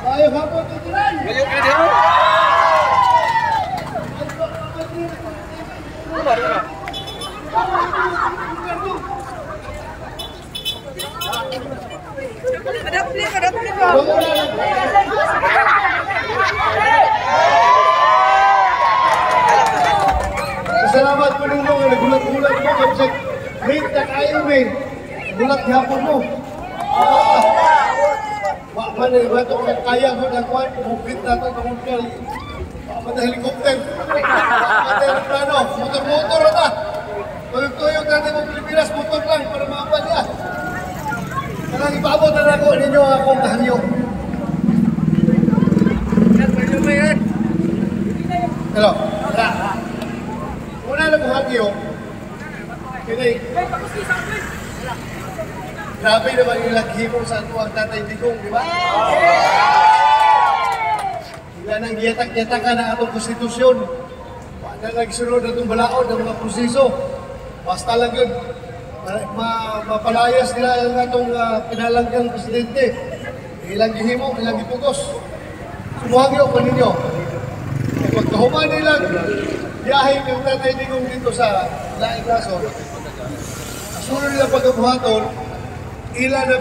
Ayaw hapon, tutunan! Ngayon ka din mo? Ano ba? Kadapli ba? Salamat po ninyo, nagulat-gulat mo, kasi great na kayo eh. Gulat hapon mo. Wakman eh, bato kaya ko na kuhan, bukit na ito, kamunkal. Wakman na helikopter. Wakman na plano, motor-motor na. Tuyog-tuyog natin mo Pilipinas, motor lang para maapal niya. Karang ipabot na ako ninyo akong kahangyo. Hello. Una lang kong hangyo. Kini. Grabe naman yung laghimo sa ito ang Tatay Digong, di ba? Hila nang giyatak-yatakan ang atong konstitusyon. Wala nagsunod na itong balaod ng mga proseso. Basta lang yun. Mapalayas nila ang atong pinalanggang presidente. Ilang gihimo, ilang gipugos. Sumuhagyo pa ninyo. Pagkahuman nilang biyahe ng Tatay Digong dito sa Laing Rason, asunod nila pagkabuhaton, ilan na